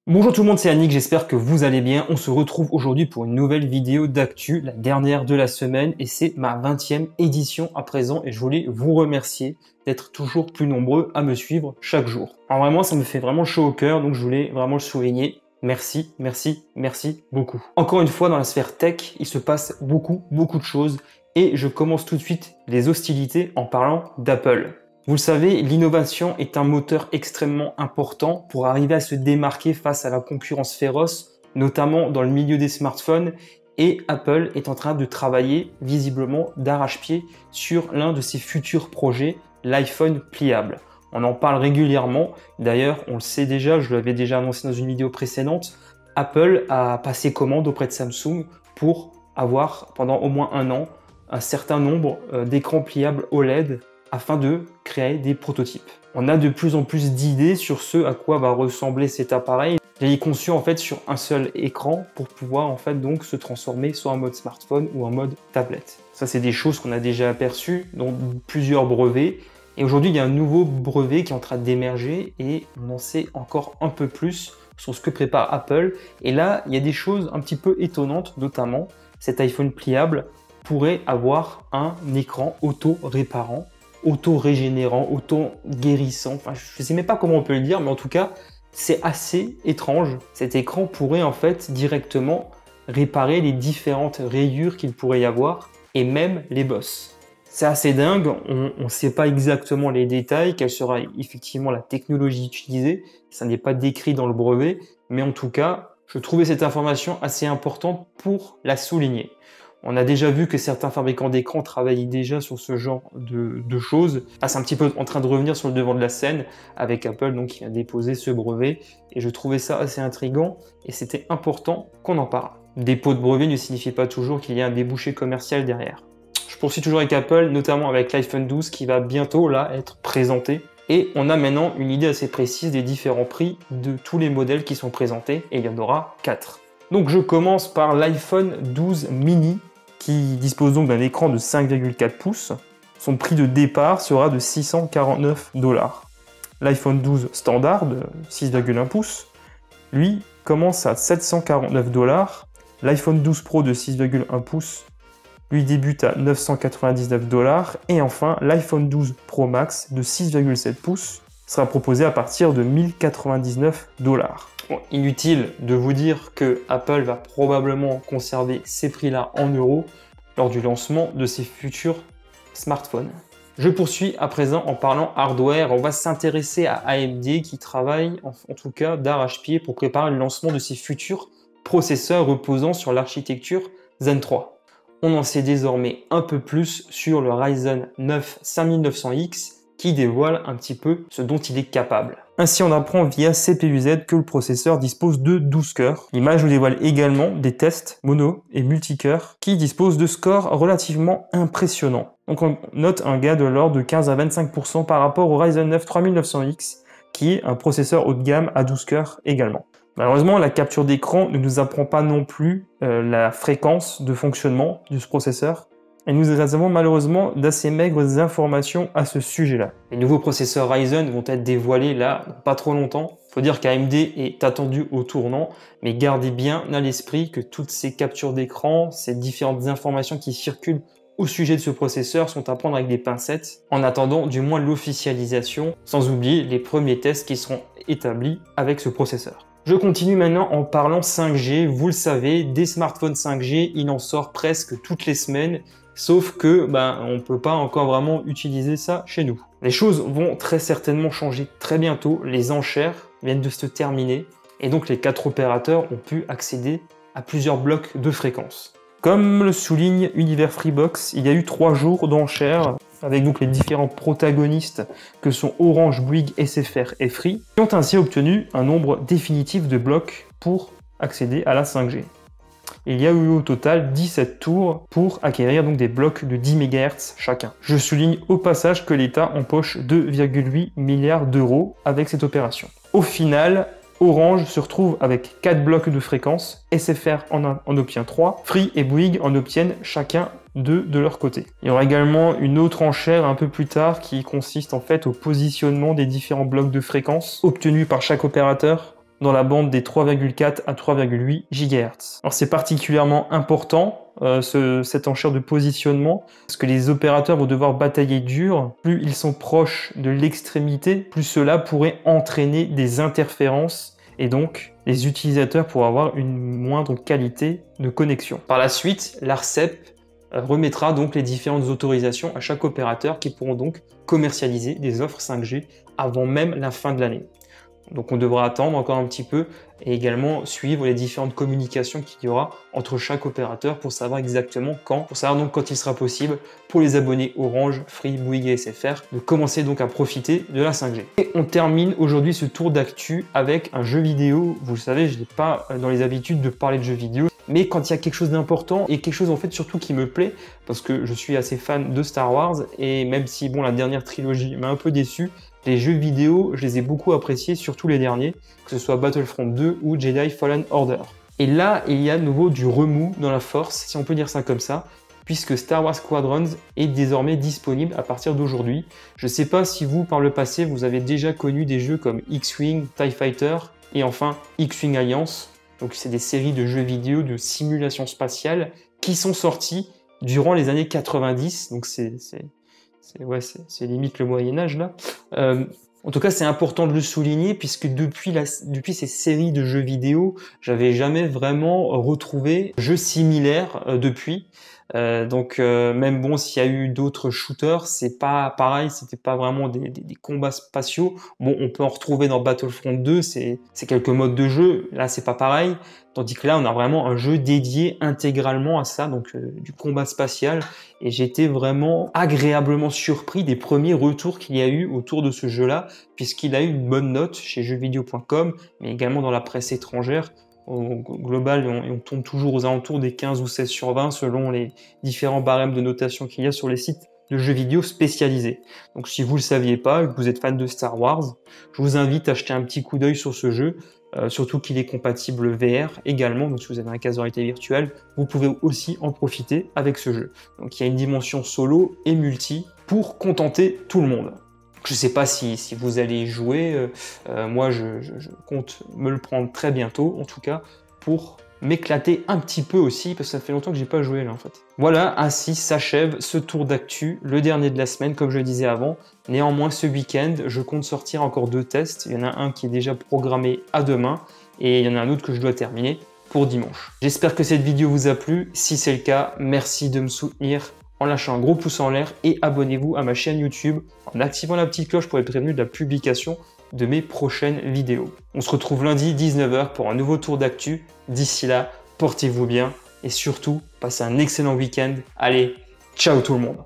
Bonjour tout le monde, c'est Annick, j'espère que vous allez bien. On se retrouve aujourd'hui pour une nouvelle vidéo d'actu, la dernière de la semaine, et c'est ma 20e édition à présent, et je voulais vous remercier d'être toujours plus nombreux à me suivre chaque jour. Alors vraiment, ça me fait vraiment chaud au cœur, donc je voulais vraiment le souligner. Merci, merci, merci beaucoup. Encore une fois, dans la sphère tech, il se passe beaucoup de choses, et je commence tout de suite les hostilités en parlant d'Apple. Vous le savez, l'innovation est un moteur extrêmement important pour arriver à se démarquer face à la concurrence féroce, notamment dans le milieu des smartphones, et Apple est en train de travailler visiblement d'arrache-pied sur l'un de ses futurs projets, l'iPhone pliable. On en parle régulièrement, d'ailleurs on le sait déjà, je l'avais déjà annoncé dans une vidéo précédente, Apple a passé commande auprès de Samsung pour avoir pendant au moins un an un certain nombre d'écrans pliables OLED afin de créer des prototypes. On a de plus en plus d'idées sur ce à quoi va ressembler cet appareil. Il est conçu en fait sur un seul écran pour pouvoir en fait donc se transformer soit en mode smartphone ou en mode tablette. Ça c'est des choses qu'on a déjà aperçues dans plusieurs brevets. Et aujourd'hui il y a un nouveau brevet qui est en train d'émerger et on en sait encore un peu plus sur ce que prépare Apple. Et là il y a des choses un petit peu étonnantes, notamment cet iPhone pliable pourrait avoir un écran auto-réparant, auto-régénérant, auto-guérissant, enfin je ne sais même pas comment on peut le dire, mais en tout cas c'est assez étrange. Cet écran pourrait en fait directement réparer les différentes rayures qu'il pourrait y avoir et même les bosses. C'est assez dingue, on ne sait pas exactement les détails, quelle sera effectivement la technologie utilisée, ça n'est pas décrit dans le brevet, mais en tout cas je trouvais cette information assez importante pour la souligner. On a déjà vu que certains fabricants d'écrans travaillaient déjà sur ce genre de choses. Là, c'est un petit peu en train de revenir sur le devant de la scène avec Apple donc, qui a déposé ce brevet. Et je trouvais ça assez intriguant et c'était important qu'on en parle. Dépôt de brevet ne signifie pas toujours qu'il y a un débouché commercial derrière. Je poursuis toujours avec Apple, notamment avec l'iPhone 12 qui va bientôt là être présenté. Et on a maintenant une idée assez précise des différents prix de tous les modèles qui sont présentés et il y en aura 4. Donc je commence par l'iPhone 12 mini qui dispose donc d'un écran de 5,4 pouces. Son prix de départ sera de 649 $. L'iPhone 12 standard de 6,1 pouces, lui, commence à 749 $. L'iPhone 12 Pro de 6,1 pouces, lui débute à 999 $. Et enfin, l'iPhone 12 Pro Max de 6,7 pouces sera proposé à partir de 1099 $. Bon, inutile de vous dire que Apple va probablement conserver ces prix-là en euros lors du lancement de ses futurs smartphones. Je poursuis à présent en parlant hardware. On va s'intéresser à AMD qui travaille en tout cas d'arrache-pied pour préparer le lancement de ses futurs processeurs reposant sur l'architecture Zen 3. On en sait désormais un peu plus sur le Ryzen 9 5900X qui dévoile un petit peu ce dont il est capable. Ainsi, on apprend via CPU-Z que le processeur dispose de 12 cœurs. L'image nous dévoile également des tests mono et multicœurs qui disposent de scores relativement impressionnants. Donc on note un gain de l'ordre de 15 à 25% par rapport au Ryzen 9 3900X qui est un processeur haut de gamme à 12 cœurs également. Malheureusement, la capture d'écran ne nous apprend pas non plus la fréquence de fonctionnement de ce processeur. Et nous avons malheureusement d'assez maigres informations à ce sujet-là. Les nouveaux processeurs Ryzen vont être dévoilés là, dans pas trop longtemps. Il faut dire qu'AMD est attendu au tournant, mais gardez bien à l'esprit que toutes ces captures d'écran, ces différentes informations qui circulent au sujet de ce processeur sont à prendre avec des pincettes, en attendant du moins l'officialisation, sans oublier les premiers tests qui seront établis avec ce processeur. Je continue maintenant en parlant 5G. Vous le savez, des smartphones 5G, il en sort presque toutes les semaines. Sauf que on ne peut pas encore vraiment utiliser ça chez nous. Les choses vont très certainement changer très bientôt. Les enchères viennent de se terminer et donc les 4 opérateurs ont pu accéder à plusieurs blocs de fréquences. Comme le souligne Univers Freebox, il y a eu 3 jours d'enchères avec donc les différents protagonistes que sont Orange, Bouygues, SFR et Free qui ont ainsi obtenu un nombre définitif de blocs pour accéder à la 5G. Il y a eu au total 17 tours pour acquérir donc des blocs de 10 MHz chacun. Je souligne au passage que l'État empoche 2,8 milliards d'euros avec cette opération. Au final, Orange se retrouve avec 4 blocs de fréquence, SFR en obtient 3, Free et Bouygues en obtiennent chacun 2 de leur côté. Il y aura également une autre enchère un peu plus tard qui consiste en fait au positionnement des différents blocs de fréquence obtenus par chaque opérateur dans la bande des 3,4 à 3,8 GHz. Alors c'est particulièrement important cette enchère de positionnement parce que les opérateurs vont devoir batailler dur. Plus ils sont proches de l'extrémité, plus cela pourrait entraîner des interférences et donc les utilisateurs pourraient avoir une moindre qualité de connexion. Par la suite, l'ARCEP remettra donc les différentes autorisations à chaque opérateur qui pourront donc commercialiser des offres 5G avant même la fin de l'année. Donc on devra attendre encore un petit peu et également suivre les différentes communications qu'il y aura entre chaque opérateur pour savoir exactement quand, pour savoir donc quand il sera possible pour les abonnés Orange, Free, Bouygues et SFR de commencer donc à profiter de la 5G. Et on termine aujourd'hui ce tour d'actu avec un jeu vidéo. Vous le savez, je n'ai pas dans les habitudes de parler de jeux vidéo, mais quand il y a quelque chose d'important et quelque chose en fait surtout qui me plaît, parce que je suis assez fan de Star Wars et même si bon la dernière trilogie m'a un peu déçu, les jeux vidéo, je les ai beaucoup appréciés, surtout les derniers, que ce soit Battlefront 2 ou Jedi Fallen Order. Et là, il y a de nouveau du remous dans la force, si on peut dire ça comme ça, puisque Star Wars Squadrons est désormais disponible à partir d'aujourd'hui. Je ne sais pas si vous, par le passé, vous avez déjà connu des jeux comme X-Wing, TIE Fighter et enfin X-Wing Alliance. Donc c'est des séries de jeux vidéo de simulation spatiale qui sont sortis durant les années 90, donc c'est limite le Moyen-Âge là. En tout cas, c'est important de le souligner puisque depuis ces séries de jeux vidéo, j'avais jamais vraiment retrouvé de jeux similaires depuis. Même bon, s'il y a eu d'autres shooters, c'est pas pareil, c'était pas vraiment des combats spatiaux. Bon, on peut en retrouver dans Battlefront 2, c'est quelques modes de jeu, là c'est pas pareil. Tandis que là, on a vraiment un jeu dédié intégralement à ça, donc du combat spatial. Et j'étais vraiment agréablement surpris des premiers retours qu'il y a eu autour de ce jeu-là, puisqu'il a eu une bonne note chez jeuxvideo.com, mais également dans la presse étrangère. Au global, on tourne toujours aux alentours des 15 ou 16 sur 20 selon les différents barèmes de notation qu'il y a sur les sites de jeux vidéo spécialisés. Donc si vous ne le saviez pas et que vous êtes fan de Star Wars, je vous invite à jeter un petit coup d'œil sur ce jeu, surtout qu'il est compatible VR également, donc si vous avez un casque de réalité virtuelle, vous pouvez aussi en profiter avec ce jeu. Donc il y a une dimension solo et multi pour contenter tout le monde. Je ne sais pas si vous allez y jouer, moi je compte me le prendre très bientôt, en tout cas pour m'éclater un petit peu aussi, parce que ça fait longtemps que j'ai pas joué là en fait. Voilà, ainsi s'achève ce tour d'actu, le dernier de la semaine comme je le disais avant. Néanmoins ce week-end, je compte sortir encore 2 tests, il y en a un qui est déjà programmé à demain, et il y en a un autre que je dois terminer pour dimanche. J'espère que cette vidéo vous a plu, si c'est le cas, merci de me soutenir en lâchant un gros pouce en l'air et abonnez-vous à ma chaîne YouTube en activant la petite cloche pour être prévenu de la publication de mes prochaines vidéos. On se retrouve lundi 19h pour un nouveau tour d'actu. D'ici là, portez-vous bien et surtout, passez un excellent week-end. Allez, ciao tout le monde!